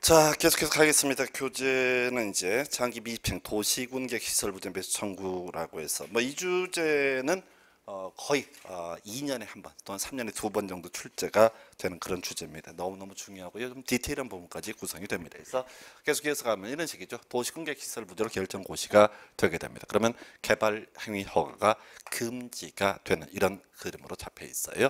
자, 계속해서 가겠습니다. 교재는 이제 장기 미입행 도시군계 시설부지 매수 청구라고 해서 이 주제는 거의 2년에 한 번 또는 3년에 2번 정도 출제가 되는 그런 주제입니다. 너무너무 중요하고요. 좀 디테일한 부분까지 구성이 됩니다. 그래서 계속해서 가면 이런 식이죠. 도시군계 시설 부지로 결정 고시가 되게 됩니다. 그러면 개발 행위 허가가 금지가 되는 이런 그림으로 잡혀 있어요.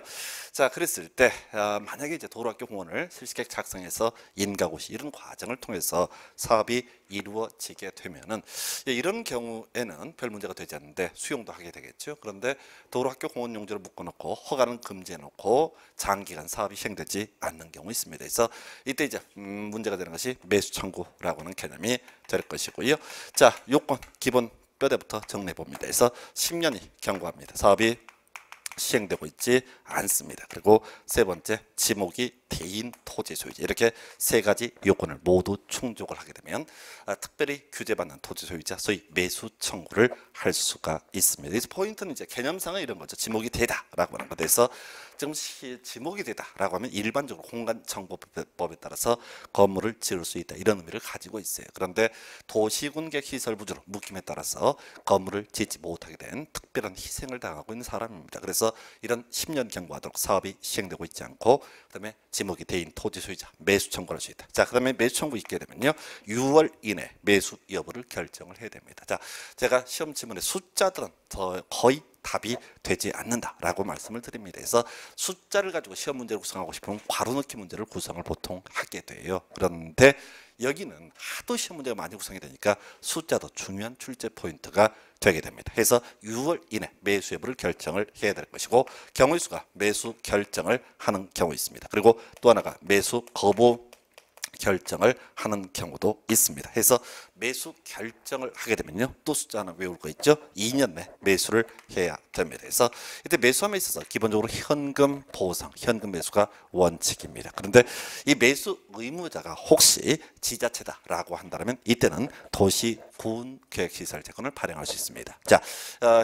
자, 그랬을 때 만약에 이제 도로학교 공원을 실시계획 작성해서 인가고시 이런 과정을 통해서 사업이 이루어지게 되면은 이런 경우에는 별 문제가 되지 않는데 수용도 하게 되겠죠. 그런데 도로학교 공원 용지를 묶어놓고 허가는 금지해놓고 장기간 사업이 시행되지 않는 경우 있습니다. 그래서 이때 이제 문제가 되는 것이 매수 청구라고 하는 개념이 될 것이고요. 자, 요건 기본 뼈대부터 정리해 봅니다. 그래서 10년이 경과합니다. 사업이 시행되고 있지 않습니다. 그리고 세 번째, 지목이 대인 토지 소유자, 이렇게 세 가지 요건을 모두 충족을 하게 되면 특별히 규제받는 토지 소유자, 소위 매수 청구를 할 수가 있습니다. 그래서 포인트는 이제 개념상은 이런 거죠. 지목이 되다라고 하는 거. 그래서 지금 지목이 되다라고 하면 일반적으로 공간정보법에 따라서 건물을 지을 수 있다, 이런 의미를 가지고 있어요. 그런데 도시군계 시설 부지로 묶임에 따라서 건물을 짓지 못하게 된 특별한 희생을 당하고 있는 사람입니다. 그래서 이런 10년 경과하도록 사업이 시행되고 있지 않고, 그다음에 지목이 대인 토지 소유자 매수 청구할 수 있다. 자, 그다음에 매수 청구 있게 되면요, 6월 이내 매수 여부를 결정을 해야 됩니다. 자, 제가 시험 지문에 숫자들은 거의 답이 되지 않는다라고 말씀을 드립니다. 그래서 숫자를 가지고 시험 문제를 구성하고 싶으면 괄호 넣기 문제를 구성을 보통 하게 돼요. 그런데 여기는 하도 시험 문제가 많이 구성이 되니까 숫자도 중요한 출제 포인트가 되게 됩니다. 그래서 6월 이내 매수 여부를 결정을 해야 될 것이고, 경우의 수가 매수 결정을 하는 경우 있습니다. 그리고 또 하나가 매수 거부 결정을 하는 경우도 있습니다. 그래서 매수 결정을 하게 되면요, 또 숫자 하나 외울 거 있죠. 2년 내 매수를 해야 됩니다. 그래서 이때 매수함에 있어서 기본적으로 현금 보상, 현금 매수가 원칙입니다. 그런데 이 매수 의무자가 혹시 지자체다라고 한다면 이때는 도시군계획시설재건을 발행할 수 있습니다. 자,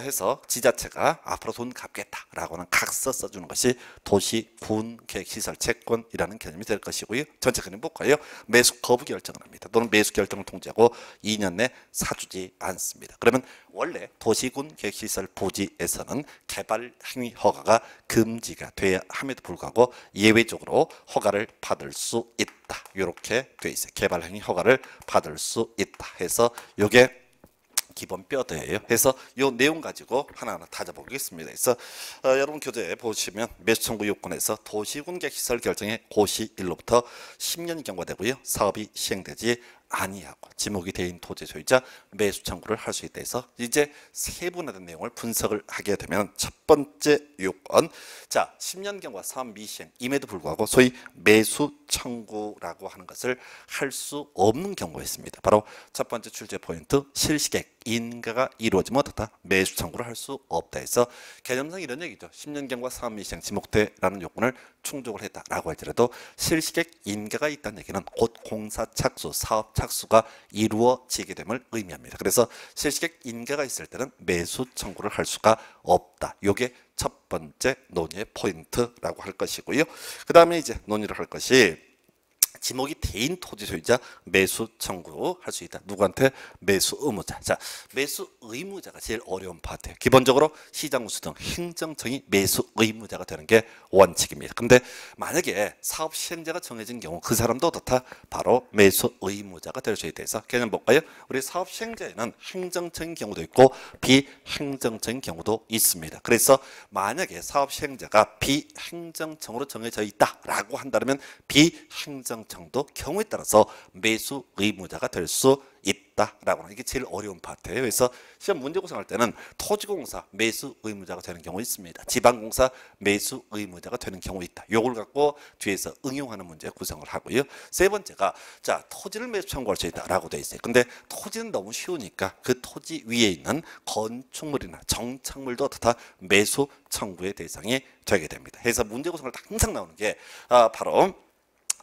해서 지자체가 앞으로 돈 갚겠다라고 하는 각서 써주는 것이 도시군계획시설채권이라는 개념이 될 것이고요. 전체 개념 볼까요? 매수 거부 결정을 합니다. 또는 매수 결정을 통지하고 2년 내 사주지 않습니다. 그러면 원래 도시군 계획시설 부지에서는 개발 행위 허가가 금지가 돼야 함에도 불구하고 예외적으로 허가를 받을 수 있다, 이렇게 돼 있어요. 개발 행위 허가를 받을 수 있다 해서 요게 기본 뼈대예요. 그래서 이 내용 가지고 하나하나 다져보겠습니다. 그래서 여러분 교재에 보시면 매수 청구 요건에서 도시군계 시설 결정의 고시 일로부터 10년이 경과되고요, 사업이 시행되지 아니하고 지목이 대인 토지 소유자 매수 청구를 할 수 있다 해서 이제 세분화된 내용을 분석을 하게 되면, 첫 번째 요건, 자, 10년 경과 사업 미시행임에도 불구하고 소위 매수 청구라고 하는 것을 할 수 없는 경우가 있습니다. 바로 첫 번째 출제 포인트, 실시계획 인가가 이루어지면 어떻다? 매수 청구를 할 수 없다 해서 개념상 이런 얘기죠. 10년 경과 사업 미시행 지목대라는 요건을 충족을 했다라고 할지라도 실시계획 인가가 있다는 얘기는 곧 공사 착수, 사업 착수가 이루어지게 됨을 의미합니다. 그래서 실시계획 인가가 있을 때는 매수 청구를 할 수가 없다. 요게 첫 번째 논의의 포인트라고 할 것이고요. 그 다음에 이제 논의를 할 것이 지목이 대인 토지 소유자 매수 청구할 수 있다. 누구한테? 매수 의무자. 자, 매수 의무자가 제일 어려운 파트예요. 기본적으로 시장우수 등 행정청이 매수 의무자가 되는 게 원칙입니다. 근데 만약에 사업 시행자가 정해진 경우 그 사람도 어떻다? 바로 매수 의무자가 될 수 있다 해서 개념 볼까요? 우리 사업 시행자에는 행정청인 경우도 있고 비행정청인 경우도 있습니다. 그래서 만약에 사업 시행자가 비행정청으로 정해져 있다라고 한다면 비행정청도 경우에 따라서 매수 의무자가 될 수 있다라고 하는, 이게 제일 어려운 파트예요. 그래서 시험 문제 구성할 때는 토지공사 매수 의무자가 되는 경우 있습니다. 지방공사 매수 의무자가 되는 경우 있다. 요걸 갖고 뒤에서 응용하는 문제 구성을 하고요. 세 번째가, 자, 토지를 매수 청구할 수 있다라고 돼 있어요. 근데 토지는 너무 쉬우니까 그 토지 위에 있는 건축물이나 정착물도 어떻다? 매수 청구의 대상이 되게 됩니다. 그래서 문제 구성할 때 항상 나오는 게 바로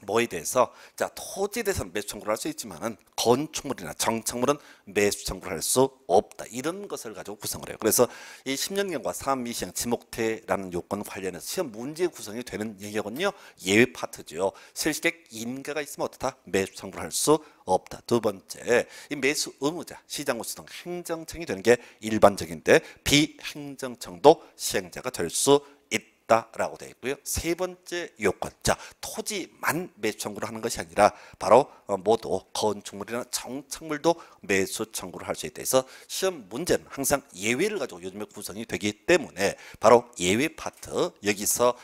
뭐에 대해서 자 토지에 대해서는 매수 청구를 할 수 있지만은 건축물이나 정착물은 매수 청구를 할 수 없다. 이런 것을 가지고 구성을 해요. 그래서 이 10년경과 사업미시행 지목태라는 요건 관련해서 시험 문제 구성이 되는 영역은요 예외 파트죠. 실시객 인가가 있으면 어떻다? 매수 청구를 할 수 없다. 두 번째, 이 매수 의무자, 시장구청 등 행정청이 되는 게 일반적인데 비행정청도 시행자가 될 수 라고 되어 있고요. 세 번째 요건, 자 토지만 매수 청구를 하는 것이 아니라 바로 모두 건축물이나 정착물도 매수 청구를 할 수 있다 해서 시험 문제는 항상 예외를 가지고 요즘에 구성이 되기 때문에 바로 예외 파트 여기서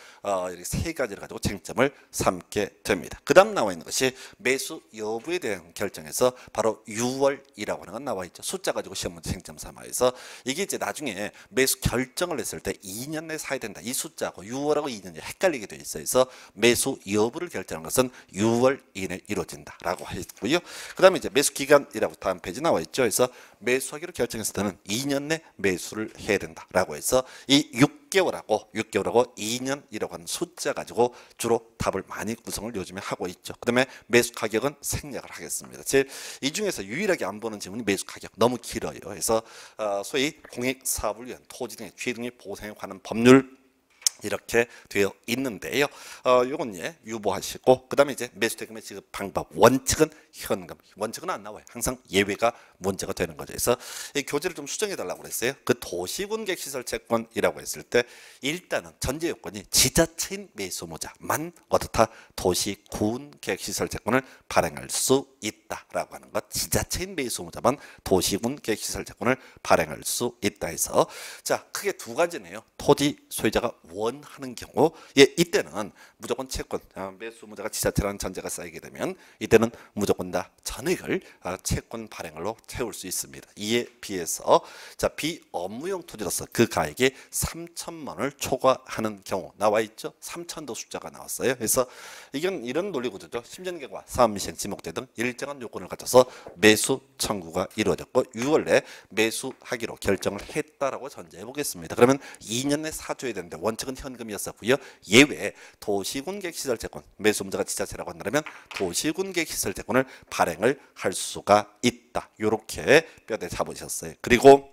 이렇게 세 가지를 가지고 쟁점을 삼게 됩니다. 그 다음 나와 있는 것이 매수 여부에 대한 결정에서 바로 6월이라고 하는 건 나와 있죠. 숫자 가지고 시험 문제 쟁점 삼아서 이게 이제 나중에 매수 결정을 했을 때 2년 내에 사야 된다. 이 숫자 6월하고 2년이 헷갈리게 돼 있어서 매수 여부를 결정하는 것은 6월 이내에 이루어진다라고 했고요. 그다음에 이제 매수 기간이라고 다음 페이지 나와 있죠. 그래서 매수하기로 결정했을 때는 2년 내 매수를 해야 된다라고 해서 이 6개월하고 2년이라고 하는 숫자 가지고 주로 답을 많이 구성을 요즘에 하고 있죠. 그다음에 매수 가격은 생략을 하겠습니다. 제일 이 중에서 유일하게 안 보는 질문이 매수 가격 너무 길어요. 그래서 소위 공익 사업을 위한 토지 등의 취득 및 보상에 관한 법률 이렇게 되어 있는데요. 요건 예 유보하시고 그다음에 이제 매수대금의 지급 방법 원칙은 현금 원칙은 안 나와요. 항상 예외가 문제가 되는 거죠. 그래서 이 교재를 좀 수정해 달라고 그랬어요. 그 도시군객 시설 채권이라고 했을 때 일단은 전제 요건이 지자체인 매수무자만 어떻다 도시군객 시설 채권을 발행할 수 있다라고 하는 것. 지자체인 매수무자만 도시군객 시설 채권을 발행할 수 있다 해서 자 크게 두 가지네요. 토지 소유자가 원하는 경우 이때는 무조건 채권 매수무자가 지자체라는 전제가 쌓이게 되면 이때는 무조건 다 전액을 채권 발행으로 채울 수 있습니다. 이에 비해서 자 비업무용 토지로서 그 가액이 3천만 원을 초과하는 경우 나와 있죠. 3천도 숫자가 나왔어요. 그래서 이건 이런 논리 구조죠. 10년경과 사업미시행 지목대 등 일정한 요건을 갖춰서 매수 청구가 이루어졌고 6월 내 매수하기로 결정을 했다라고 전제해 보겠습니다. 그러면 2년 내 사줘야 되는데 원칙은 현금이었었고요. 예외 도시군객 시설 채권 매수무자가 지자체라고 한다면 도시군객 시설 채권을 발행을 할 수가 있다. 이렇게 뼈대 잡으셨어요. 그리고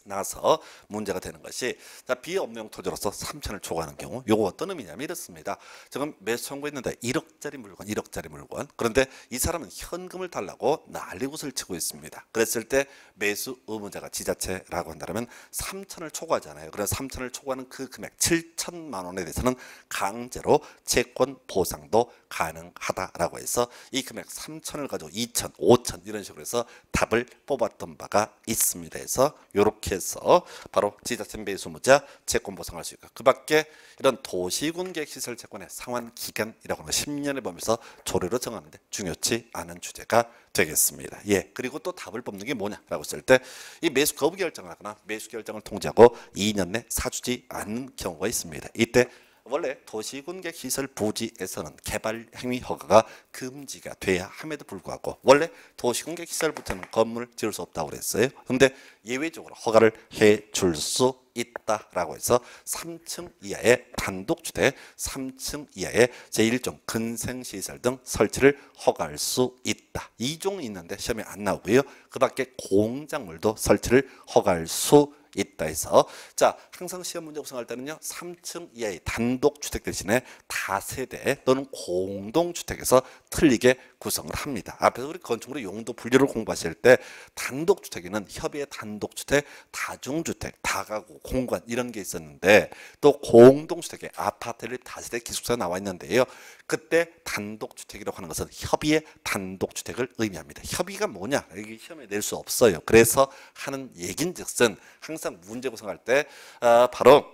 나서 문제가 되는 것이 자 비업무용 토지로서 3천을 초과하는 경우 요거 어떤 의미냐면 이렇습니다. 지금 매수 청구했는데 1억짜리 물건 그런데 이 사람은 현금을 달라고 난리굿을 치고 있습니다. 그랬을 때 매수 의무자가 지자체라고 한다면 3천을 초과하잖아요. 그래서 3천을 초과하는 그 금액 7천만 원에 대해서는 강제로 채권 보상도 가능하다라고 해서 이 금액 3천을 가지고 2천, 5천 이런 식으로 해서 답을 뽑았던 바가 있습니다. 그래서 이렇게 해서 바로 지자체 매수무자 채권 보상할 수 있고 그 밖에 이런 도시군객 시설 채권의 상환 기간이라고 하는 거 10년을 보면서 조례로 정하는데 중요치 않은 주제가 되겠습니다. 예. 그리고 또 답을 뽑는 게 뭐냐라고 했을 때 이 매수 거부 결정을 하거나 매수 결정을 통지하고 2년 내 사주지 않는 경우가 있습니다. 이때 원래 도시군객 시설 부지에서는 개발 행위 허가가 금지가 돼야 함에도 불구하고 원래 도시군객 시설부터는 건물을 지을 수 없다고 그랬어요. 근데 예외적으로 허가를 해줄 수 있다라고 해서 3층 이하의 단독주택, 3층 이하의 제1종 근생시설 등 설치를 허가할 수 있다. 2종이 있는데 시험에 안 나오고요. 그 밖에 공작물도 설치를 허가할 수 있다 해서 자 항상 시험 문제 구성할 때는요 3층 이하의 단독주택 대신에 다세대 또는 공동주택에서 틀리게 구성을 합니다. 앞에서 우리 건축물의 용도 분류를 공부하실 때 단독주택에는 협의의 단독주택, 다중주택, 다가구, 공관 이런 게 있었는데 또 공동주택에 아파트를 다세대 기숙사 나와 있는데요. 그때 단독주택이라고 하는 것은 협의의 단독주택을 의미합니다. 협의가 뭐냐? 이게 시험에 낼 수 없어요. 그래서 하는 얘긴즉슨 항상 문제 구성할 때 바로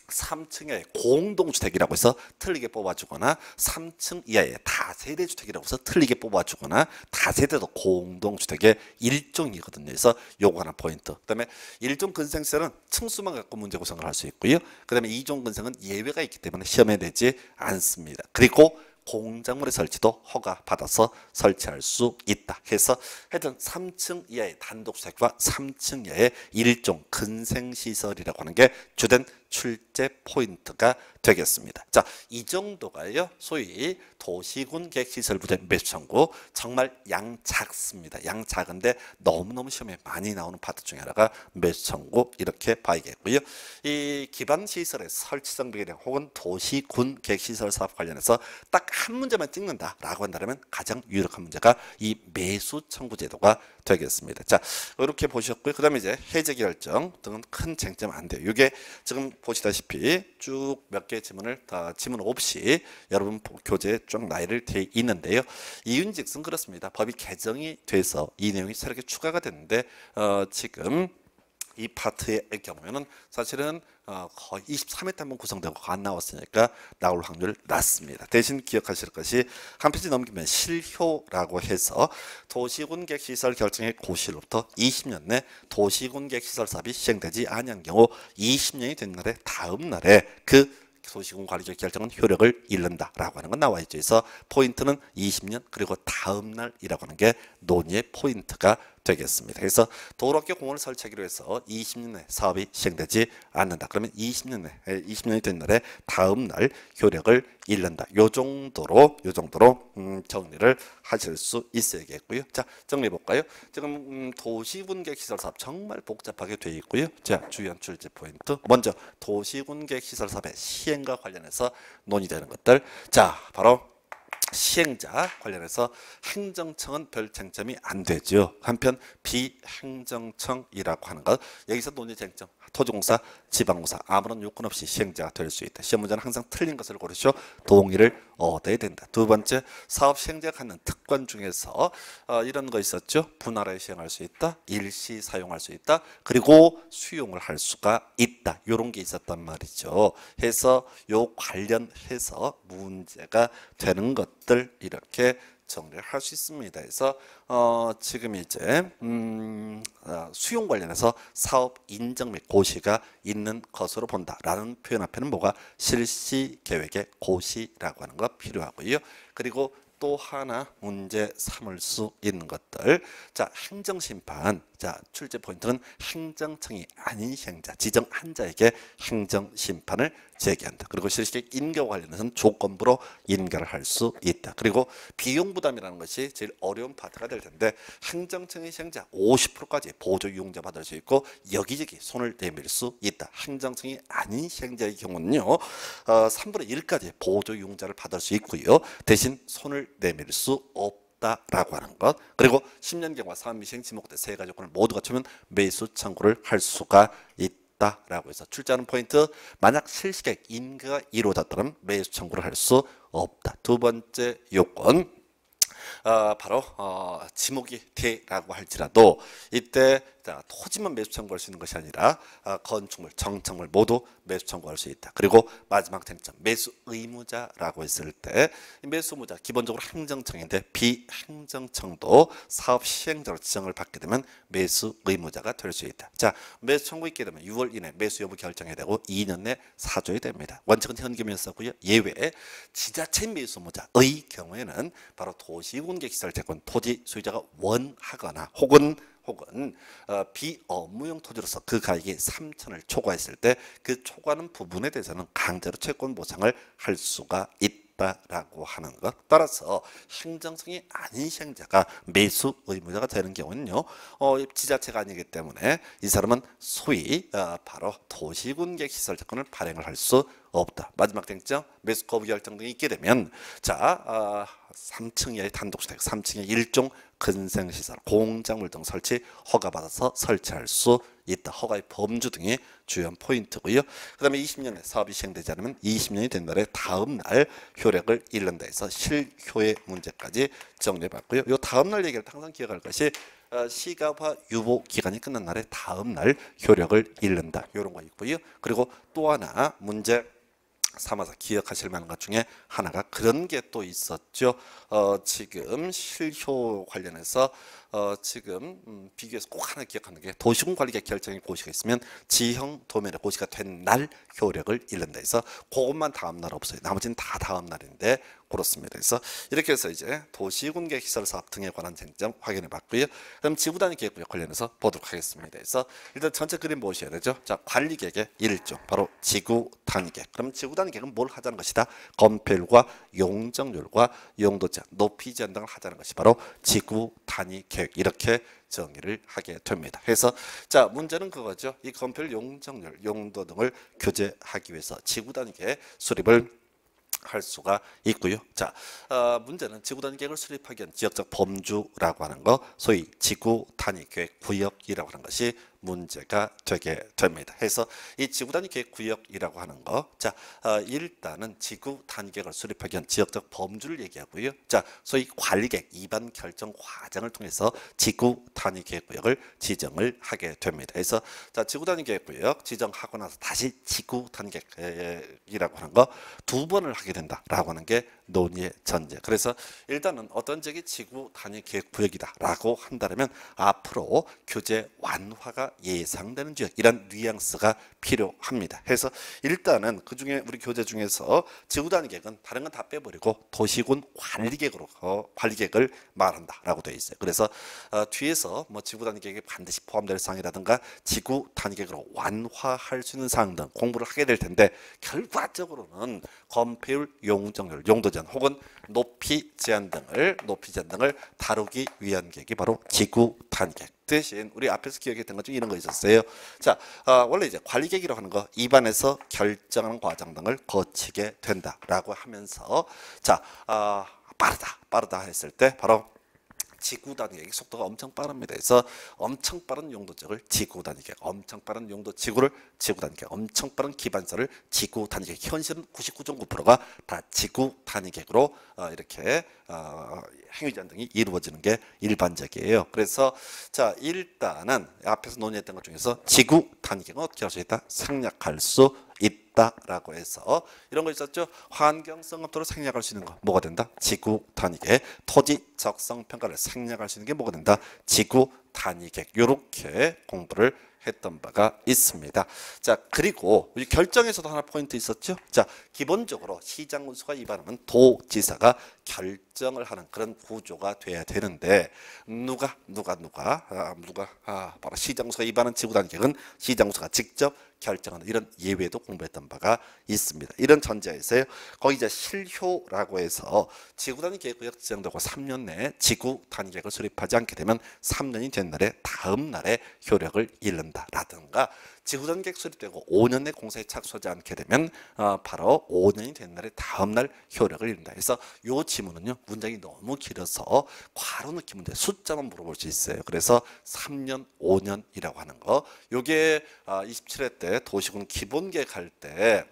3층의 공동주택이라고 해서 틀리게 뽑아주거나 3층 이하의 다세대 주택이라고 해서 틀리게 뽑아주거나 다세대도 공동주택의 일종이거든요. 그래서 요거 하나 포인트. 그 다음에 1종 근생세는 층수만 갖고 문제 구성을 할 수 있고요. 그 다음에 2종 근생은 예외가 있기 때문에 시험에 내지 않습니다. 그리고 공작물의 설치도 허가 받아서 설치할 수 있다. 해서 하여튼 3층 이하의 단독주택과 3층 이하의 1종 근생시설이라고 하는 게 주된 출제 포인트가 되겠습니다. 자, 이 정도가요. 소위 도시군 계획시설부대 매수 청구 정말 양 작습니다. 양 작은데 너무너무 시험에 많이 나오는 파트 중에 하나가 매수 청구 이렇게 봐야겠고요. 이 기반시설의 설치 정비계량 혹은 도시군 계획시설 사업 관련해서 딱 한 문제만 찍는다라고 한다면 가장 유력한 문제가 이 매수 청구 제도가 되겠습니다. 자, 이렇게 보셨고요. 그다음에 이제 해제 결정 등은 큰 쟁점 안 돼요. 이게 지금 보시다시피 쭉 몇 개의 지문을 다 지문 없이 여러분 교재에 쭉 나열을 돼 있는데요. 이윤즉슨 그렇습니다. 법이 개정이 돼서 이 내용이 새롭게 추가가 됐는데 지금 이 파트의 경우에는 사실은 거의 23회 때 한번 구성되고 안 나왔으니까 나올 확률 낮습니다. 대신 기억하실 것이 한 페이지 넘기면 실효라고 해서 도시군객시설 결정의 고시로부터 20년 내 도시군객시설 사업이 시행되지 않은 경우 20년이 된 날에 다음 날에 그 도시군 관리적 결정은 효력을 잃는다라고 하는 건 나와 있죠. 그래서 포인트는 20년 그리고 다음 날이라고 하는 게 논의의 포인트가 되겠습니다. 그래서 도로학교 공원을 설치하기로 해서 20년 내 사업이 시행되지 않는다. 그러면 20년이 된 날에 다음 날 효력을 잃는다. 요 정도로 정리를 하실 수 있어야겠고요. 자, 정리해 볼까요? 지금 도시군객 시설 사업 정말 복잡하게 되어 있고요. 자, 주요한 출제 포인트. 먼저 도시군객 시설 사업의 시행과 관련해서 논의되는 것들. 자, 바로 시행자 관련해서 행정청은 별 쟁점이 안 되죠. 한편 비행정청이라고 하는 것 여기서 논의 쟁점 토지공사, 지방공사 아무런 요건 없이 시행자가 될 수 있다. 시험 문제는 항상 틀린 것을 고르시오. 동의를 얻어야 된다. 두 번째 사업 시행자가 갖는 특권 중에서 이런 거 있었죠. 분할에 시행할 수 있다. 일시 사용할 수 있다. 그리고 수용을 할 수가 있다. 이런 게 있었단 말이죠. 해서 요 관련해서 문제가 되는 것들 이렇게 정리를 할 수 있습니다. 그래서 지금 이제 수용 관련해서 사업 인정 및 고시가 있는 것으로 본다라는 표현 앞에는 뭐가 실시 계획의 고시라고 하는 거 필요하고요. 그리고 또 하나 문제 삼을 수 있는 것들. 자, 행정심판. 자, 출제 포인트는 행정청이 아닌 시행자, 지정한 자에게 행정심판을 제기한다. 그리고 실시계획 인가 관련해서는 조건부로 인가를 할 수 있다. 그리고 비용부담이라는 것이 제일 어려운 파트가 될 텐데 행정청의 시행자 50%까지 보조 이용자 받을 수 있고 여기저기 손을 내밀 수 있다. 행정청이 아닌 시행자의 경우는요. 3분의 1까지 보조 이용자를 받을 수 있고요. 대신 손을 내밀 수 없다라고 하는 것. 그리고 10년 경과 사업 미시행 지목대 세 가지 조건을 모두 갖추면 매수 청구를 할 수가 있다라고 해서 출제하는 포인트. 만약 실시계획 인가가 이루어졌다면 매수 청구를 할 수 없다. 두 번째 요건. 바로 지목이 되라고 할지라도 이때 토지만 매수 청구할 수 있는 것이 아니라 건축물, 정착물 모두 매수 청구할 수 있다. 그리고 마지막 쟁점 매수 의무자라고 했을 때 매수 의무자 기본적으로 행정청인데 비행정청도 사업 시행자로 지정을 받게 되면 매수 의무자가 될 수 있다. 자, 매수 청구 있게 되면 6월 이내 매수 여부 결정해야 되고 2년 내 사줘야 됩니다. 원칙은 현금이었었고요. 예외 지자체 매수 의무자의 경우에는 바로 도시군객시설채권 토지 소유자가 원하거나 혹은 비업무용 토지로서 그 가액이 3천을 초과했을 때 그 초과하는 부분에 대해서는 강제로 채권 보상을 할 수가 있다라고 하는 것. 따라서 행정성이 아닌 시행자가 매수 의무자가 되는 경우는요. 지자체가 아니기 때문에 이 사람은 소위 바로 도시군객 시설 채권을 발행을 할 수 없다. 마지막 쟁점 매수 거부 결정 등이 있게 되면 자 3층 이하의 단독주택, 3층의 일종 근생시설, 공작물 등 설치 허가받아서 설치할 수 있다. 허가의 범주 등이 주요한 포인트고요. 그 다음에 20년에 사업이 시행되지 않으면 20년이 된 날에 다음 날 효력을 잃는다 해서 실효의 문제까지 정리해봤고요. 이 다음 날 얘기를 항상 기억할 것이 시가화 유보 기간이 끝난 날에 다음 날 효력을 잃는다. 이런 거 있고요. 그리고 또 하나 문제 삼아서 기억하실 만한 것 중에 하나가 그런 게 또 있었죠. 지금 실효 관련해서 지금 비교해서 꼭 하나 기억하는 게 도시군 관리계획 결정의 고시가 있으면 지형 도면의 고시가 된 날 효력을 잃는다 해서 그것만 다음 날 없어요. 나머지는 다 다음 날인데 그렇습니다. 그래서 이렇게 해서 이제 도시군계 시설 사업 등에 관한 쟁점 확인해 봤고요. 그럼 지구단위 계획구역 관련해서 보도록 하겠습니다. 그래서 일단 전체 그림 보셔야 되죠. 자, 관리계획의 1조 바로 지구단위 계획. 그럼 지구단위 계획은 뭘 하자는 것이다? 건폐율과 용적률과 용도 제한, 높이 제한 등을 하자는 것이 바로 지구단위 계획. 이렇게 정의를 하게 됩니다. 그래서 자, 문제는 그거죠. 이 건폐율, 용적률, 용도 등을 규제하기 위해서 지구단위 계획 수립을 할 수가 있고요. 자, 문제는 지구단위 계획을 수립하기 위한 지역적 범주라고 하는 거, 소위 지구단위 계획 구역이라고 하는 것이 문제가 되게 됩니다. 그래서 이 지구단위 계획 구역이라고 하는 거, 자, 일단은 지구단위 계획을 수립하기 위한 지역적 범주를 얘기하고요. 자, 소위 관리계획 입안 결정 과정을 통해서 지구단위 계획 구역을 지정을 하게 됩니다. 그래서 자, 지구단위 계획 구역 지정하고 나서 다시 지구단위 계획이라고 하는 거 두 번을 하게 된다라고 하는 게 논의의 전제. 그래서 일단은 어떤 지역이 지구단위 계획 구역이다라고 한다면 앞으로 규제 완화가 예상되는 지역, 이런 뉘앙스가 필요합니다. 그래서 일단은 그 중에 우리 교재 중에서 지구단위 계획은 다른 건 다 빼버리고 도시군 관리계획으로 관리계획을 말한다라고 되어 있어요. 그래서 뒤에서 뭐 지구단위 계획에 반드시 포함될 사항이라든가 지구단위 계획으로 완화할 수 있는 사항 등 공부를 하게 될 텐데 결과적으로는 건폐율, 용적률, 용도 제한 혹은 높이 제한 등을 다루기 위한 계획이 바로 지구단위 계획. 대신 우리 앞에서 기억했던 것 중에 이런 거 있었어요. 자, 원래 이제 관리계획이라고 하는 거 입안에서 결정하는 과정 등을 거치게 된다라고 하면서 자, 빠르다 했을 때 바로 지구단위 계획 속도가 엄청 빠릅니다. 그래서 엄청 빠른 용도 지역을 지구단위 계획, 엄청 빠른 용도 지구를 지구단위 계획, 엄청 빠른 기반설을 지구단위 계획. 현실은 99.9%가 다 지구단위 계획으로 이렇게 행위 제한 등이 이루어지는 게 일반적이에요. 그래서 자, 일단은 앞에서 논의했던 것 중에서 지구단위 계획은 어떻게 할 수 있다? 생략할 수 있다라고 해서 이런 거 있었죠. 환경성 검토를 생략할 수 있는 거 뭐가 된다? 지구단위 계획. 토지 적성 평가를 생략할 수 있는 게 뭐가 된다? 지구단위 계획. 이렇게 공부를 했던 바가 있습니다. 자, 그리고 우리 결정에서도 하나 포인트 있었죠. 자, 기본적으로 시장 군수가 입안하면 도지사가 결정을 하는 그런 구조가 돼야 되는데 누가 바로 시장 군수가 입안한 지구단위 계획은 시장 군수가 직접 결정하는 이런 예외도 공부했던 바가 있습니다. 이런 전제에서요. 거기 이제 실효라고 해서 지구단위 계획구역 지정되고 3년 내에 지구단위 계획을 수립하지 않게 되면 3년이 된 날에 다음 날에 효력을 잃는다라든가 지구단위 계획 수립되고 5년 내 공사에 착수하지 않게 되면 바로 5년이 된 날에 다음 날 효력을 잃는다. 그래서 요 지문은요 문장이 너무 길어서 괄호 넣기 문제 숫자만 물어볼 수 있어요. 그래서 3년, 5년이라고 하는 거 요게 27회 때 도시군 기본계획 할 때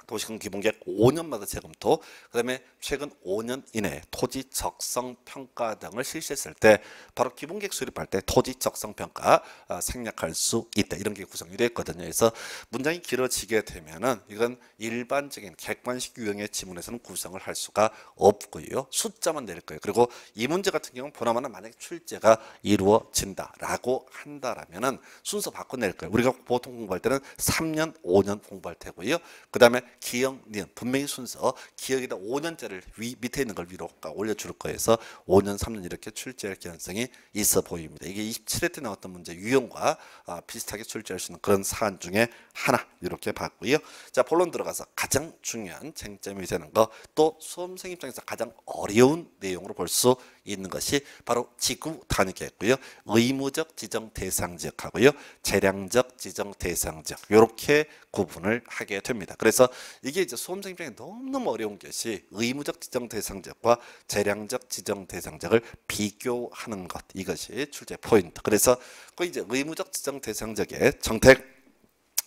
도시군 기본계획 5년마다 재검토, 그 다음에 최근 5년 이내에 토지 적성 평가 등을 실시했을 때 바로 기본계획 수립할 때 토지 적성 평가 생략할 수 있다. 이런 게 구성이 되어 있거든요. 그래서 문장이 길어지게 되면은 이건 일반적인 객관식 유형의 지문에서는 구성을 할 수가 없고요. 숫자만 낼 거예요. 그리고 이 문제 같은 경우는 보나마나 만약에 출제가 이루어진다라고 한다라면은 순서 바꿔 낼 거예요. 우리가 보통 공부할 때는 3년, 5년 공부할 테고요. 그 다음에 기억, 니은 분명히 순서 기억에다 5년짜리를 밑에 있는 걸 위로 올려줄 거여서 5년, 3년 이렇게 출제할 가능성이 있어 보입니다. 이게 27회 때 나왔던 문제 유형과 비슷하게 출제할 수 있는 그런 사안 중에 하나 이렇게 봤고요. 자, 본론 들어가서 가장 중요한 쟁점이 되는 거 또 수험생 입장에서 가장 어려운 내용으로 볼 수 있는 것이 바로 지구단위 계획고요. 의무적 지정 대상 지역하고요. 재량적 지정 대상 지역 이렇게 구분을 하게 됩니다. 그래서 이게 이제 수험생 입장에 너무너무 어려운 것이 의무적 지정 대상 지역과 재량적 지정 대상 지역을 비교하는 것, 이것이 출제 포인트. 그래서 그 이제 의무적 지정 대상 지역의 정책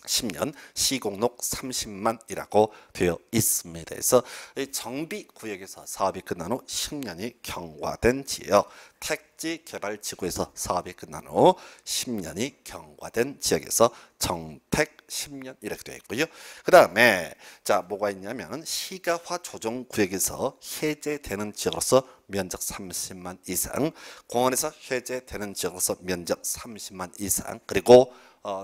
10년 시공록 30만이라고 되어 있습니다. 그래서 정비구역에서 사업이 끝난 후 10년이 경과된 지역, 택지 개발 지구에서 사업이 끝난 후 10년이 경과된 지역에서 정택 10년 이렇게 되어 있고요. 그 다음에 자 뭐가 있냐면 시가화 조정 구역에서 해제되는 지역으로서 면적 30만 이상, 공원에서 해제되는 지역으로서 면적 30만 이상, 그리고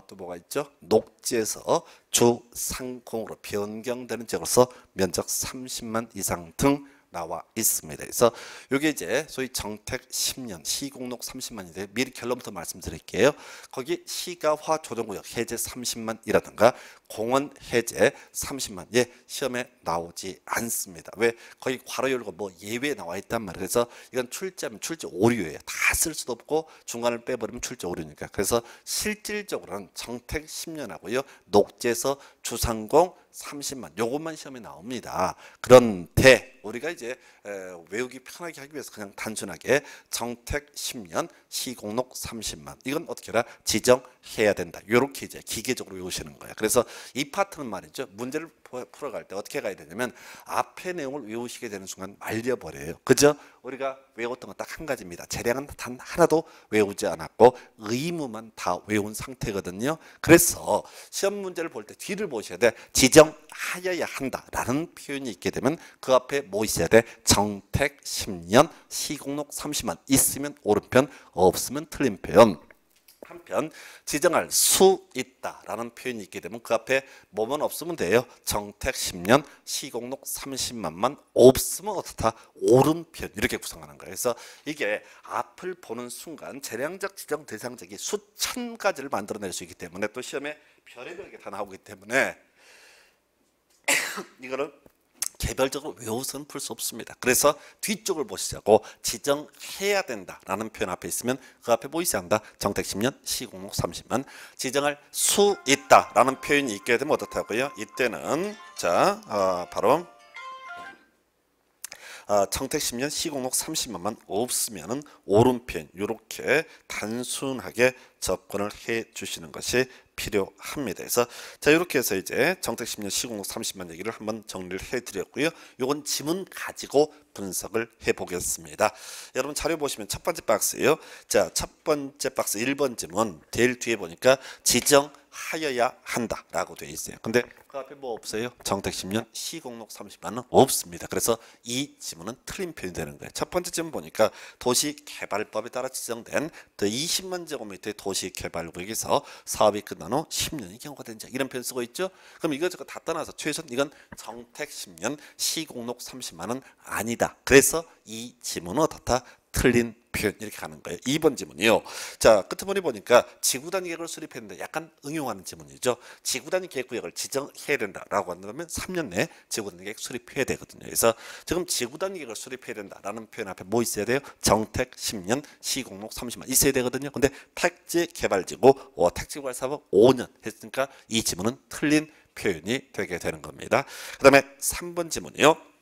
또 뭐가 있죠? 녹지에서 주상공으로 변경되는 지역으로서 면적 30만 이상 등 나와 있습니다. 그래서 이게 이제 소위 정택 10년 시공록 30만인데 미리 결론부터 말씀드릴게요. 거기 시가화 조정구역 해제 30만이라든가 공원 해제 30만 시험에 나오지 않습니다. 왜? 거기 괄호 열고 뭐 예외 나와 있단 말이에요. 그래서 이건 출제하면 출제 오류예요. 다 쓸 수도 없고 중간을 빼버리면 출제 오류니까. 그래서 실질적으로는 정택 10년하고요. 녹지에서 주상공 30만 요것만 시험에 나옵니다. 그런데 우리가 이제 외우기 편하게 하기 위해서 그냥 단순하게 정택 10년 시공록 30만 이건 어떻게 해라 지정해야 된다. 이렇게 이제 기계적으로 외우시는 거예요. 그래서 이 파트는 말이죠. 문제를 풀어갈 때 어떻게 가야 되냐면 앞의 내용을 외우시게 되는 순간 말려버려요. 그죠? 우리가 외웠던 건 딱 한 가지입니다. 재량은 단 하나도 외우지 않았고 의무만 다 외운 상태거든요. 그래서 시험 문제를 볼 때 뒤를 보셔야 돼. 지정하여야 한다라는 표현이 있게 되면 그 앞에 뭐 있어야 돼? 정택 10년 시공록 30만 있으면 오른편 없으면 틀린 표현. 한편 지정할 수 있다라는 표현이 있게 되면 그 앞에 뭐만 없으면 돼요. 정택 10년 시공록 30만만 없으면 어떻다? 옳은 표현 이렇게 구성하는 거예요. 그래서 이게 앞을 보는 순간 재량적 지정 대상적이 수천 가지를 만들어낼 수 있기 때문에 또 시험에 별의별 게 다 나오기 때문에 이거를 개별적으로 외워서는 풀 수 없습니다. 그래서 뒤쪽을 보시자고 지정해야 된다라는 표현 앞에 있으면 그 앞에 보이지 않는다. 정택 10년 시공록 30만 지정할 수 있다라는 표현이 있게 되면 어떻다고요? 이때는 자 바로 정택 10년 시공록 30만만 없으면은 옳은 표현 이렇게 단순하게 접근을 해 주시는 것이 필요합니다. 그래서 자 이렇게 해서 이제 정택 10년 시공록 30만 얘기를 한번 정리를 해 드렸고요. 요건 지문 가지고 분석을 해 보겠습니다. 여러분 자료 보시면 첫 번째 박스예요. 자, 첫 번째 박스 1번 지문 제일 뒤에 보니까 지정하여야 한다라고 되어 있어요. 근데 그 앞에 뭐 없어요? 정택 10년 시공록 30만은 없습니다. 그래서 이 지문은 틀린 표현이 되는 거예요. 첫 번째 지문 보니까 도시개발법에 따라 지정된 더 20만 제곱미터의 도시개발구역에서 사업이 끝난 후 10년이 경과된 자 이런 표현 쓰고 있죠. 그럼 이것저것 다 떠나서 최소한 이건 정택 10년 시공록 30만은 아니다. 그래서 이 지문은 어떻다? 틀린 표현 이렇게 가는 거예요. 2번 지문이요. 자 끝머리 보니까 지구단위 계획을 수립했는데 약간 응용하는 지문이죠. 지구단위 계획구역을 지정해야 된다라고 한다면 3년 내에 지구단위 계획 수립해야 되거든요. 그래서 지금 지구단위 계획을 수립해야 된다라는 표현 앞에 뭐 있어야 돼요? 정택 10년 시공록 30만 있어야 되거든요. 근데 택지 개발지구 택지 개발 사업 5년 했으니까 이 지문은 틀린 표현이 되게 되는 겁니다. 그 다음에 3번 지문이요.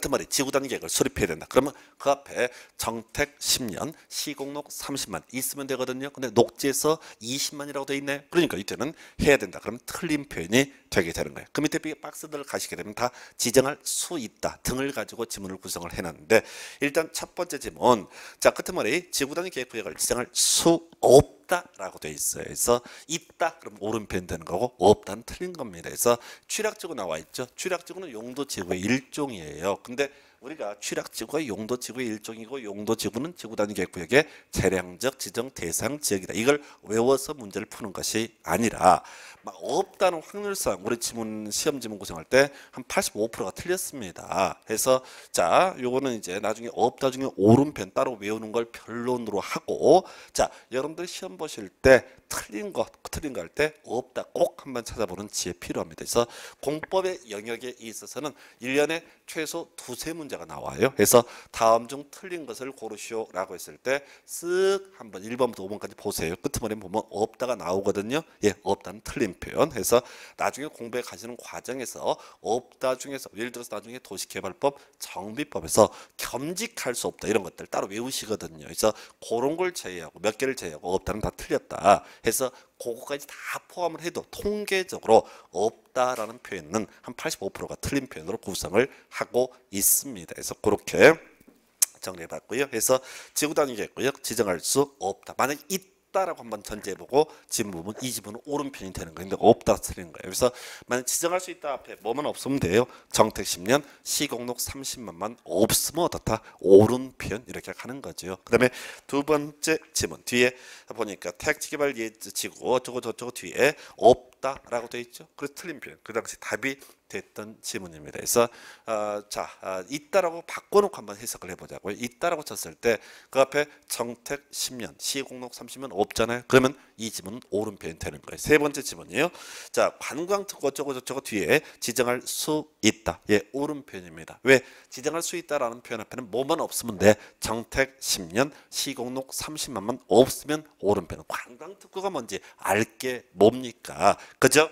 끝머리 지구단위 계획을 수립해야 된다. 그러면 그 앞에 정택 10년 시공록 30만 있으면 되거든요. 근데 녹지에서 20만이라고 돼 있네. 그러니까 이때는 해야 된다. 그러면 틀린 표현이 되게 되는 거예요. 그 밑에 박스들을 가시게 되면 다 지정할 수 있다 등을 가지고 지문을 구성을 해놨는데 일단 첫 번째 지문 자 끝머리 지구단위 계획구역을 지정할 수 없다라고 돼 있어요. 그래서 있다 그럼 옳은 표현 되는 거고 없다는 틀린 겁니다. 그래서 취락지구 나와 있죠. 취락지구는 용도지구의 일종이에요. 근데 우리가 취락지구가 용도지구의 일종이고 용도지구는 지구단위 계획구역의 재량적 지정 대상 지역이다. 이걸 외워서 문제를 푸는 것이 아니라 막 없다는 확률상 우리 지문 시험 지문 구성할 때 한 85%가 틀렸습니다. 그래서 자 요거는 이제 나중에 없다 중에 옳은 편 따로 외우는 걸 변론으로 하고 자 여러분들 시험 보실 때 틀린 거 할 때 없다 꼭 한번 찾아보는 지혜 필요합니다. 그래서 공법의 영역에 있어서는 1년에 최소 2-3문제가 나와요. 그래서 다음 중 틀린 것을 고르시오라고 했을 때 쓱 한번 1번부터 5번까지 보세요. 끝머리 보면 없다가 나오거든요. 예, 없다는 틀린 표현. 그래서 나중에 공부해 가시는 과정에서 없다 중에서 예를 들어서 나중에 도시개발법, 정비법에서 겸직할 수 없다 이런 것들 따로 외우시거든요. 그래서 그런 걸 제외하고 몇 개를 제외하고 없다는 다 틀렸다 해서 그거까지 다 포함을 해도 통계적으로 없다라는 표현은 한 85%가 틀린 표현으로 구성을 하고 있습니다. 그래서 그렇게 정리해봤고요. 그래서 지구 단위겠고요. 지정할 수 없다. 만약 있다라고 한번 전제해보고 지문은 이 지문은 옳은 편이 되는 거예요. 근데 없다 틀린 거예요. 그래서 만약 지정할 수 있다 앞에 뭐만 없으면 돼요. 정택 10년, 시공록 30만만 없으면 어떻다? 옳은 편 이렇게 가는 거죠. 그 다음에 두 번째 지문 뒤에 보니까 택지개발 예지구 어쩌고 저쩌고 뒤에 없다라고 되어 있죠. 그래서 틀린 표현. 그 당시 답이 됐던 지문입니다. 그래서 있다라고 바꿔놓고 한번 해석을 해보자고요. 있다라고 쳤을 때 그 앞에 정택 10년, 시공록 30년 없잖아요. 그러면 이 지문은 옳은 표현이 되는 거예요. 세 번째 지문이에요. 자, 관광특구 어쩌고 저쩌고 뒤에 지정할 수 있다. 예, 옳은 표현입니다. 왜? 지정할 수 있다라는 표현 앞에는 뭐만 없으면 돼. 정택 10년, 시공록 30만만 없으면 옳은 표현. 관광특구가 뭔지 알게 뭡니까? 그죠?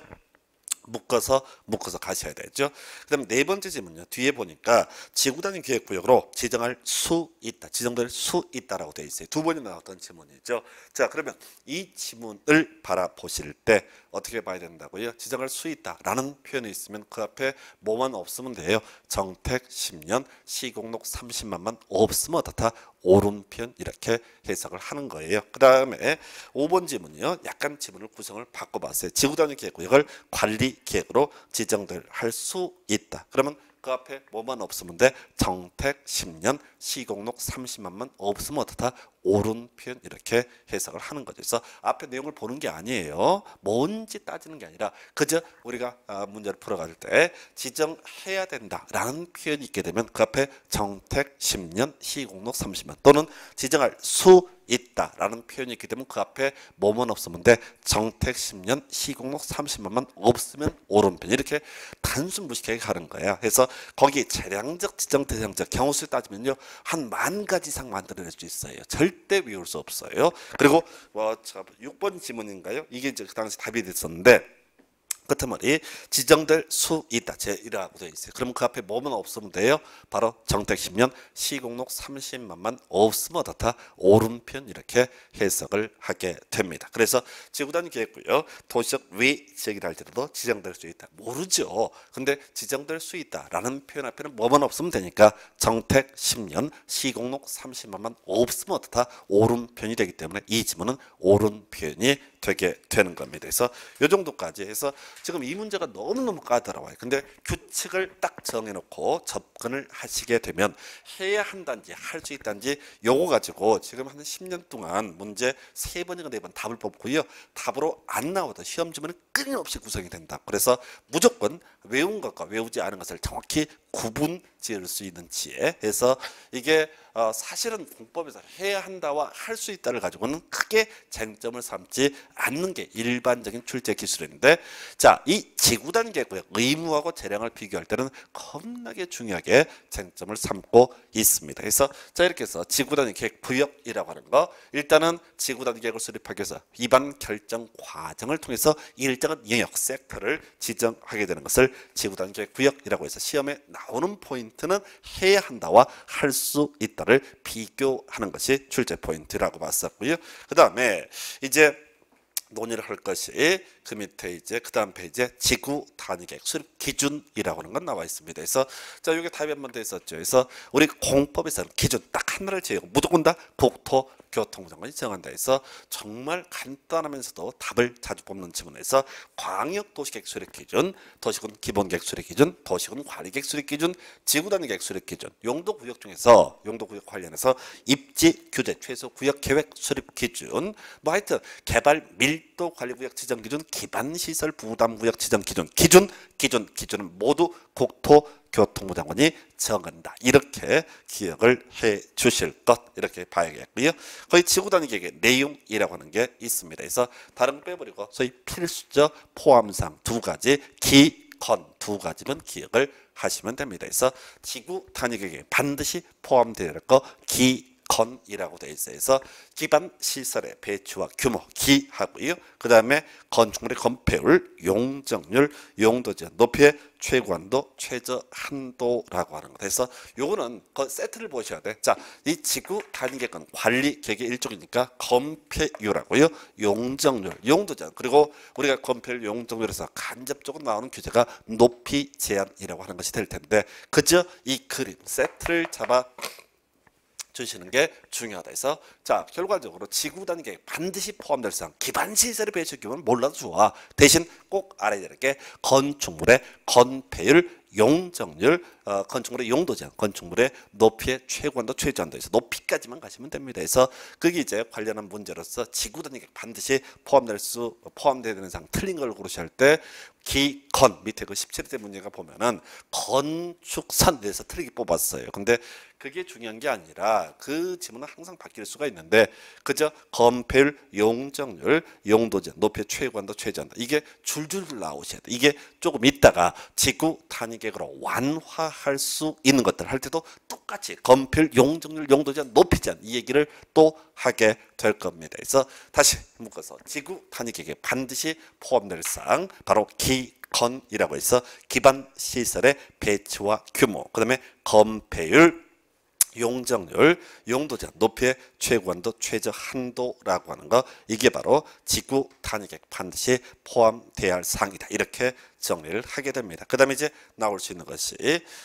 묶어서 가셔야 되죠. 그다음 네 번째 지문요. 뒤에 보니까 지구단위 계획구역으로 지정할 수 있다. 지정될 수 있다라고 되어 있어요. 두 번이나 나왔던 지문이죠. 자, 그러면 이 지문을 바라보실 때 어떻게 봐야 된다고요? 지정할 수 있다라는 표현이 있으면 그 앞에 뭐만 없으면 돼요. 정택 10년, 시공록 30만만 없으면 어떻다? 옳은 편 이렇게 해석을 하는 거예요. 그 다음에 5번 지문이요. 약간 지문을 구성을 바꿔봤어요. 지구단위 계획구역을 관리 계획으로 지정될 할 수 있다. 그러면 그 앞에 뭐만 없으면 돼? 정택 10년, 시공록 30만만 없으면 어떻다? 옳은 표현 이렇게 해석을 하는 거죠. 그래서 앞에 내용을 보는 게 아니에요. 뭔지 따지는 게 아니라 그저 우리가 문제를 풀어갈 때 지정해야 된다라는 표현이 있게 되면 그 앞에 정택 10년, 시공록 30만 또는 지정할 수 있다라는 표현이 있기 때문에 그 앞에 뭐만 없으면 돼? 정택 10년, 시공록 30만만 없으면 옳은 편 이렇게 단순 무식하게 가는 거야. 그래서 거기 재량적, 지정 대상적 경우수에 따지면요 한 10,000가지 이상 만들어낼 수 있어요. 절대 외울 수 없어요. 그리고 6번 지문인가요? 이게 이제 그 당시 답이 됐었는데 끝에 말이 지정될 수 있다. 제1이라고 되어 있어요. 그럼 그 앞에 뭐만 없으면 돼요? 바로 정택 10년, 시공록 30만만 없으면 어떻다? 옳은 편 이렇게 해석을 하게 됩니다. 그래서 지구단위 계획구역 도시적 외지역이라 할지라도 지정될 수 있다. 모르죠. 근데 지정될 수 있다라는 표현 앞에는 뭐만 없으면 되니까 정택 10년, 시공록 30만만 없으면 어떻다? 옳은 편이 되기 때문에 이 지문은 옳은 표현이 되게 되는 겁니다. 그래서 이 정도까지 해서 지금 이 문제가 너무너무 까다로워요. 근데 규칙을 딱 정해놓고 접근을 하시게 되면 해야 한다는지 할 수 있다는지 요거 가지고 지금 한 10년 동안 문제 3번인가 4번 답을 뽑고요. 답으로 안 나오던 시험 지문은 끊임없이 구성이 된다. 그래서 무조건 외운 것과 외우지 않은 것을 정확히 구분 지을 수 있는 지혜. 그래서 이게 사실은 공법에서 해야 한다와 할 수 있다를 가지고는 크게 쟁점을 삼지 않는 게 일반적인 출제 기술인데, 자, 이 지구단 계획구역 의무하고 재량을 비교할 때는 겁나게 중요하게 쟁점을 삼고 있습니다. 그래서 자, 이렇게 해서 지구단위 계획구역이라고 하는 거, 일단은 지구단위 계획을 수립하기 위해서 위반 결정 과정을 통해서 일정한 영역 섹터를 지정하게 되는 것을 지구단위 계획구역이라고 해서 시험에 나오는 포인트는 해야 한다와 할 수 있다를 비교하는 것이 출제 포인트라고 봤었고요. 그 다음에 이제 논의를 할 것이 그 밑에 이제 그 다음 페이지에 지구 단위 계획 수립 기준이라고 하는 건 나와 있습니다. 그래서 자, 이게 답이 한 번 더 있었죠. 그래서 우리 공법에서는 기준 딱 하나를 제외하고 무조건 다 국토교통부 장관이 정한다 해서 정말 간단하면서도 답을 자주 뽑는 지문에서 광역도시계획 수립 기준, 도시군 기본계획 수립 기준, 도시군 관리계획 수립 기준, 지구단위 계획 수립 기준, 용도구역 중에서 용도구역 관련해서 입지 규제 최소 구역 계획 수립 기준, 뭐 하여튼 개발 밀도 관리구역 지정 기준, 기반시설 부담구역 지정 기준은 모두 국토교통부 장관이 정한다. 이렇게 기억을 해 주실 것, 이렇게 봐야겠고요. 거의 지구단위 계획의 내용이라고 하는 게 있습니다. 그래서 다른 거 빼버리고 소위 필수적 포함사항 2가지, 기건 2가지만 기억을 하시면 됩니다. 그래서 지구 단위 계획에 반드시 포함되어야 할 거 기건 기건이라고 되어 있어서 기반 시설의 배치와 규모 기하고요. 그 다음에 건축물의 건폐율, 용적률, 용도 제한, 높이의 최고한도, 최저 한도라고 하는 거. 그래서 요거는 그 세트를 보셔야 돼. 자, 이 지구 단위 계획은 관리 계획의 일종이니까 건폐율하고요, 용적률, 용도 제한. 그리고 우리가 건폐율, 용적률에서 간접적으로 나오는 규제가 높이 제한이라고 하는 것이 될 텐데, 그저 이 그림 세트를 잡아 주시는 게 중요하다 해서, 자, 결과적으로 지구 단위 계획 반드시 포함될 사항, 기반 시설의 배치 규모는 몰라도 좋아. 대신 꼭 알아야 되는 게 건축물의 건폐율, 용적률, 건축물의 용도 제한, 건축물의 높이의 최고한도, 최저한도에서 높이까지만 가시면 됩니다. 그래서 그게 이제 관련한 문제로서 지구 단위 계획 반드시 포함되어야 되는 사항, 틀린 걸 고르셔야 할 때 기건 밑에 그 17대 문제가 보면은 건축선에 대해서 틀리게 뽑았어요. 근데 그게 중요한 게 아니라 그 지문은 항상 바뀔 수가 있는데, 그저 건폐율, 용적률, 용도 제한, 높이의 최고한도, 최저한도, 이게 줄줄 나오셔야 돼. 이게 조금 있다가 지구 단위 계획으로 완화할 수 있는 것들 할 때도 똑같이 건폐율, 용적률, 용도 제한, 높이 제한, 이 얘기를 또 하게 될 겁니다. 그래서 다시 묶어서 지구 단위 계획에 반드시 포함될 사항, 바로 기건이라고 해서 기반 시설의 배치와 규모, 그 다음에 건폐율, 용적률, 용도 제한, 높이의 최고한도, 최저 한도라고 하는 거, 이게 바로 지구 단위 계획 반드시 포함돼야 할 사항이다. 이렇게 정리를 하게 됩니다. 그 다음에 이제 나올 수 있는 것이,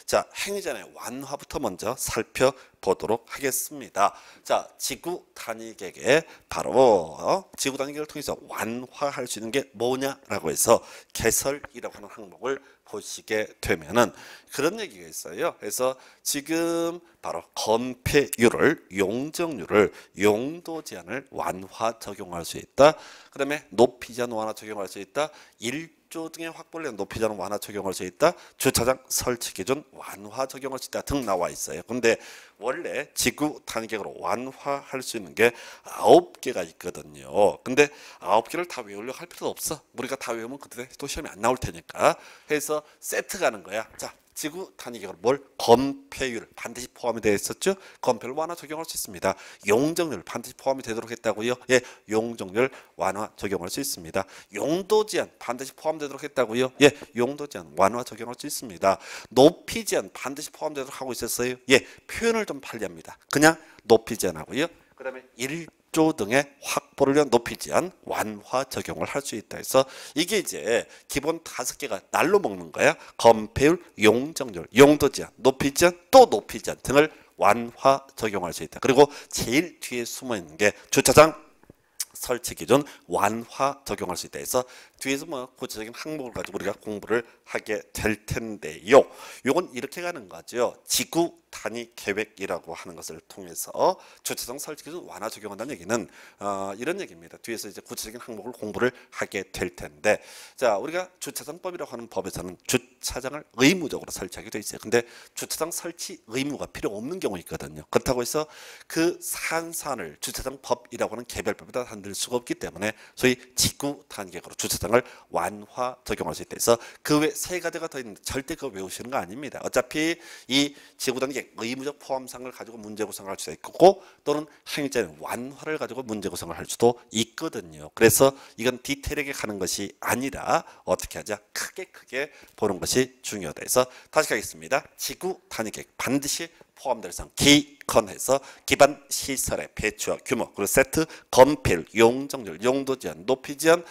자, 행위전의 완화부터 먼저 살펴보도록 하겠습니다. 자, 지구 단위 계획에 바로 지구 단위 계획을 통해서 완화할 수 있는 게 뭐냐라고 해서 개설이라고 하는 항목을 보시게 되면은 그런 얘기가 있어요. 그래서 지금 바로 건폐율을, 용적률을, 용도 제한을 완화 적용할 수 있다. 그 다음에 높이 제한 완화 적용할 수 있다. 1조 등의 확보를 위한 높이 제한 완화 적용할 수 있다. 주차장 설치 기준 완화 적용할 수 있다 등 나와 있어요. 근데 원래 지구 단위 계획으로 완화할 수 있는 게 9개가 있거든요. 근데 9개를 다 외우려고 할 필요도 없어. 우리가 다 외우면 그때 또 시험이 안 나올 테니까. 해서 세트 가는 거야. 자, 지구 단위 계획으로 뭘? 건폐율 반드시 포함이 되어 있었죠. 건폐율 완화 적용할 수 있습니다. 용적률 반드시 포함이 되도록 했다고요. 예, 용적률 완화 적용할 수 있습니다. 용도 제한 반드시 포함되도록 했다고요. 예, 용도 제한 완화 적용할 수 있습니다. 높이 제한 반드시 포함되도록 하고 있었어요. 예, 표현을 좀 편리합니다. 그냥 높이 제한하고요. 그 다음에 1조 등의 확보를 위한 높이 제한 완화 적용을 할 수 있다 해서, 이게 이제 기본 5개가 날로 먹는 거야. 건폐율, 용적률, 용도 제한, 높이 제한, 또 높이 제한 등을 완화 적용할 수 있다. 그리고 제일 뒤에 숨어 있는 게 주차장 설치 기준 완화 적용할 수 있다 해서, 뒤에서 뭐 구체적인 항목을 가지고 우리가 공부를 하게 될 텐데요. 요건 이렇게 가는 거죠. 지구 단위 계획이라고 하는 것을 통해서 주차장 설치 기준 완화 적용한다는 얘기는 이런 얘기입니다. 뒤에서 이제 구체적인 항목을 공부를 하게 될 텐데, 자, 우리가 주차장법이라고 하는 법에서는 주차장을 의무적으로 설치하게 돼 있어요. 근데 주차장 설치 의무가 필요 없는 경우 있거든요. 그렇다고 해서 그 사안을 주차장법이라고 하는 개별법에다 만들 수가 없기 때문에 소위 지구 단위 계획으로 주차장을 완화 적용할 수 있다 해서, 그 외 3가지가 더 있는데 절대 그거 외우시는 거 아닙니다. 어차피 이 지구 단위 계획 의무적 포함상을 가지고 문제 구성을 할 수도 있고, 또는 행위자의 완화를 가지고 문제 구성을 할 수도 있거든요. 그래서 이건 디테일하게 가는 것이 아니라 어떻게 하자, 크게 보는 것이 중요하다 해서, 다시 가겠습니다. 지구 단위 계획 반드시 포함될 사항 기건해서 기반 시설의 배치와 규모, 그리고 세트, 건폐율, 용적률, 용도 제한, 높이 제한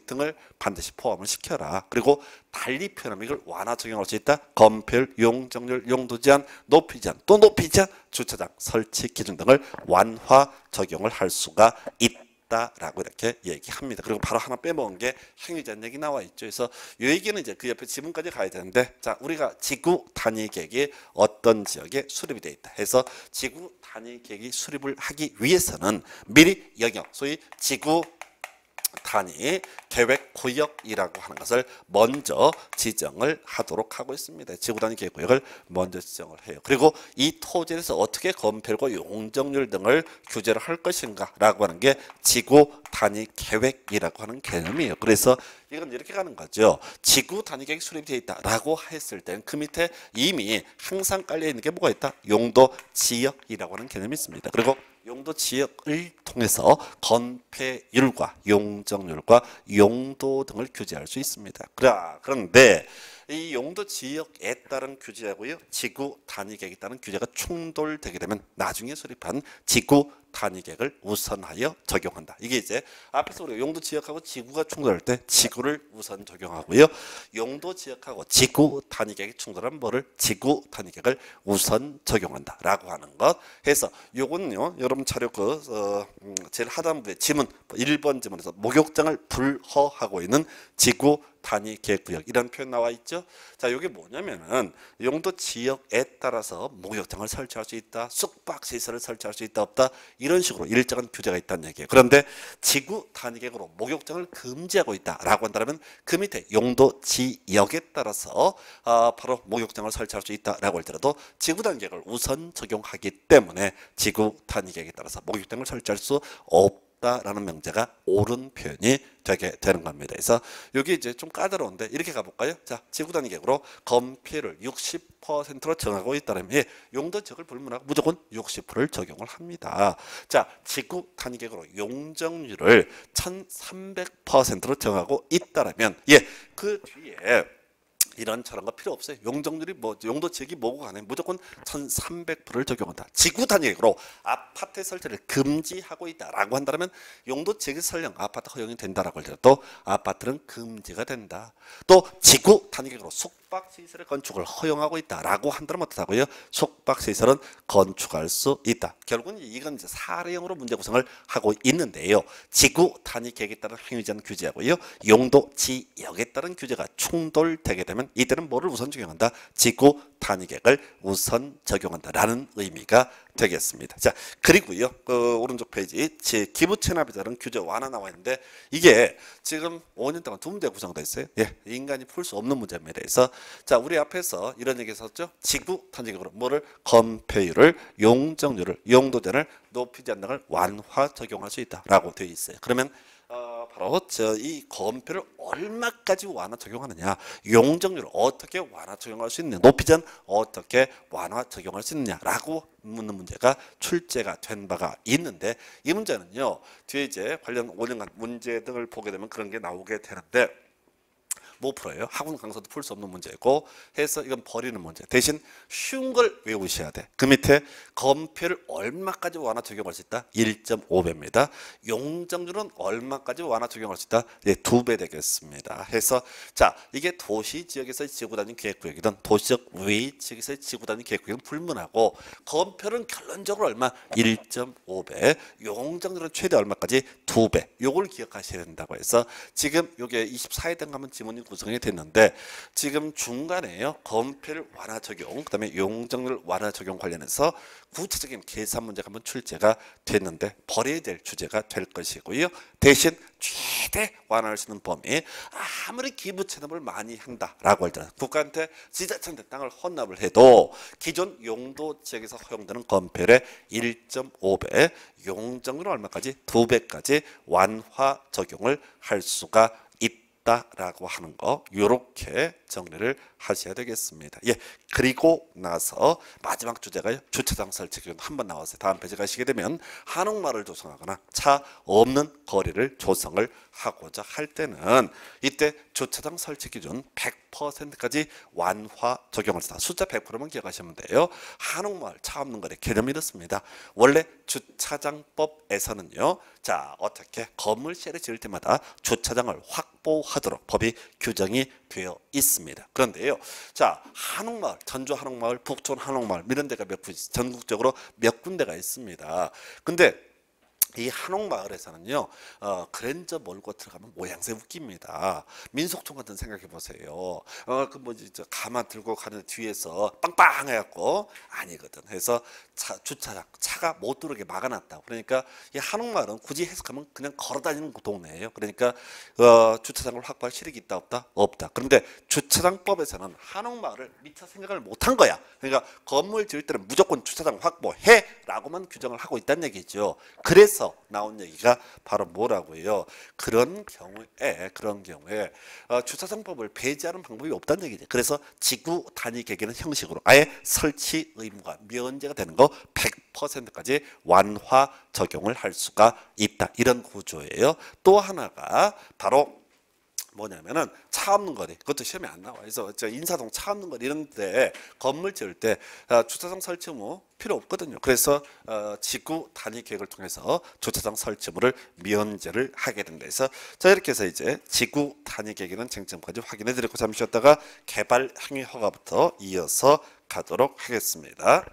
등을 반드시 포함을 시켜라. 그리고 달리 표현하면 이걸 완화 적용할 수 있다. 건폐율, 용적률, 용도 제한, 높이 제한, 또 높이 제한, 주차장 설치 기준 등을 완화 적용을 할 수가 있다라고 이렇게 얘기합니다. 그리고 바로 하나 빼먹은 게 행위제한 얘기 나와 있죠. 그래서 이 얘기는 이제 그 옆에 지문까지 가야 되는데, 자, 우리가 지구 단위 계획이 어떤 지역에 수립이 되어 있다 해서, 지구 단위 계획이 수립을 하기 위해서는 미리 영역, 소위 지구 단위 계획 구역이라고 하는 것을 먼저 지정을 하도록 하고 있습니다. 지구 단위 계획 구역을 먼저 지정을 해요. 그리고 이 토지에서 어떻게 건폐율과 용적률 등을 규제를 할 것인가라고 하는 게 지구 단위 계획이라고 하는 개념이에요. 그래서 이건 이렇게 가는 거죠. 지구 단위 계획 수립이 되어 있다라고 했을 때는 그 밑에 이미 항상 깔려 있는 게 뭐가 있다? 용도 지역이라고 하는 개념이 있습니다. 그리고 용도 지역을 통해서 건폐율과 용적률과 용도 등을 규제할 수 있습니다. 그런데 이 용도 지역에 따른 규제하고요, 지구 단위 계획에 따른 규제가 충돌되게 되면 나중에 수립한 지구 단위 계획을 우선하여 적용한다. 이게 이제 앞에서 우리가 용도 지역하고 지구가 충돌할 때 지구를 우선 적용하고요, 용도 지역하고 지구 단위 계획이 충돌하면 뭐를? 지구 단위 계획을 우선 적용한다라고 하는 것. 해서 요건요, 여러분 자료 제일 하단부에 지문 1번 지문에서 목욕장을 불허하고 있는 지구 단위 계획 구역 이런 표현 나와 있죠. 자, 이게 뭐냐면은 용도 지역에 따라서 목욕장을 설치할 수 있다, 숙박 시설을 설치할 수 있다 없다, 이런 식으로 일정한 규제가 있다는 얘기예요. 그런데 지구 단위 계획으로 목욕장을 금지하고 있다라고 한다면 그 밑에 용도 지역에 따라서 바로 목욕장을 설치할 수 있다라고 할지라도 지구 단위 계획을 우선 적용하기 때문에 지구 단위 계획에 따라서 목욕장을 설치할 수 없다라는 명제가 옳은 표현이 되게 되는 겁니다. 그래서 여기 이제 좀 까다로운데 이렇게 가볼까요? 자, 지구 단위 계획으로 건폐율을 60%로 정하고 있다면 용도 지역을 불문하고 무조건 60%를 적용을 합니다. 자, 지구 단위 계획으로 용적률을 1300%로 정하고 있다면 그 뒤에 이런 저런 거 필요 없어요. 용적률이 뭐 용도 지역이 뭐고 간에 무조건 1300%를 적용한다. 지구 단위 계획으로 아파트 설치를 금지하고 있다라고 한다면 용도 지역이 설령 아파트 허용이 된다라고 할때도 아파트는 금지가 된다. 또 지구 단위 계획으로 숙박시설의 건축을 허용하고 있다라고 한다면 어떻다고요? 숙박시설은 건축할 수 있다. 결국은 이건 이제 사례형으로 문제 구성을 하고 있는데요. 지구 단위 계획에 따른 행위 제한 규제하고요, 용도 지역에 따른 규제가 충돌되게 되면 이때는 뭐를 우선 적용한다? 지구 단위 계획을 우선 적용한다라는 의미가 되겠습니다. 자, 그리고요, 오른쪽 페이지 기부 체납에 따른 규제 완화 나와 있는데 이게 지금 5년 동안 두 문제 구성되어 있어요. 인간이 풀 수 없는 문제입니다. 그래서 자, 우리 앞에서 이런 얘기 했었죠. 지구 단위 계획으로 뭐를? 건폐율을, 용적률을, 용도제를 높이지 않는 걸 완화 적용할 수 있다라고 되어 있어요. 그러면 바로 이 건폐를 얼마까지 완화 적용하느냐, 용적률을 어떻게 완화 적용할 수 있느냐, 높이전 어떻게 완화 적용할 수 있느냐라고 묻는 문제가 출제가 된 바가 있는데 이 문제는요, 뒤에 이제 관련 5년간 문제 등을 보게 되면 그런 게 나오게 되는데 못 풀어요. 학원 강사도 풀 수 없는 문제고 해서 이건 버리는 문제. 대신 쉬운 걸 외우셔야 돼. 그 밑에 건폐를 얼마까지 완화 적용할 수 있다? 1.5배입니다. 용적률은 얼마까지 완화 적용할 수 있다? 2배 되겠습니다. 해서 자, 이게 도시 지역에서의 지구 단위 계획 구역이든 도시적 외 지역에서의 지구 단위 계획 구역은 불문하고 건폐는 결론적으로 얼마? 1.5배. 용적률은 최대 얼마까지? 2배. 요걸 기억하셔야 된다고 해서 지금 요게 24회 등 가면 지문이 구성이 됐는데 지금 중간에요, 건폐율 완화 적용, 그다음에 용적률 완화 적용 관련해서 구체적인 계산 문제가 한번 출제가 됐는데 버려야 될 주제가 될 것이고요. 대신 최대 완화할 수 있는 범위, 아무리 기부 체납을 많이 한다라고 할지라도 국가한테 지자체한테 땅을 헌납을 해도 기존 용도 지역에서 허용되는 건폐율의 1.5배, 용적률은 얼마까지? 2배까지 완화 적용을 할 수가 라고 하는 거, 요렇게 정리를 하셔야 되겠습니다. 그리고 나서 마지막 주제가 주차장 설치 기준 한번 나왔어요. 다음 페이지 가시게 되면 한옥마을을 조성하거나 차 없는 거리를 조성을 하고자 할 때는 이때 주차장 설치 기준 100%까지 완화 적용을 했다. 숫자 100%만 기억하시면 돼요. 한옥마을 차 없는 거리 개념이 이렇습니다. 원래 주차장법에서는요, 자, 어떻게 건물시를 지을 때마다 주차장을 확보하도록 법이 규정이 되어 있습니다. 그런데요, 자, 한옥마을, 전주 한옥마을, 북촌 한옥마을 이런 데가 전국적으로 몇 군데가 있습니다. 근데 이 한옥마을에서는요, 그랜저 몰고 들어가면 모양새 웃깁니다. 민속촌 같은 생각해 보세요. 그 뭐지, 저 가마 들고 가는 뒤에서 빵빵 해갖고 아니거든. 해서 주차장, 차가 못 들어오게 막아놨다. 그러니까 이 한옥마을은 굳이 해석하면 그냥 걸어다니는 동네예요. 그러니까 주차장을 확보할 실익이 있다 없다? 없다. 그런데 주차장법에서는 한옥마을을 미처 생각을 못한 거야. 그러니까 건물 지을 때는 무조건 주차장 확보해라고만 규정을 하고 있다는 얘기죠. 그래서 나온 얘기가 바로 뭐라고요? 그런 경우에 주차장법을 배제하는 방법이 없다는 얘기죠. 그래서 지구 단위 계획에는 형식으로 아예 설치 의무가 면제가 되는 거 100%까지 완화 적용을 할 수가 있다. 이런 구조예요. 또 하나가 바로 뭐냐면은 차 없는 거리, 그것도 시험에 안 나와. 그래서 저 인사동 차 없는 거리 이런데 건물 지을 때 주차장 설치 의무 필요 없거든요. 그래서 지구 단위 계획을 통해서 주차장 설치 의무를 면제를 하게 된다. 그래서 자 이렇게 해서 이제 지구 단위 계획에는 쟁점까지 확인해 드리고 잠시 쉬었다가 개발 행위 허가부터 이어서 가도록 하겠습니다.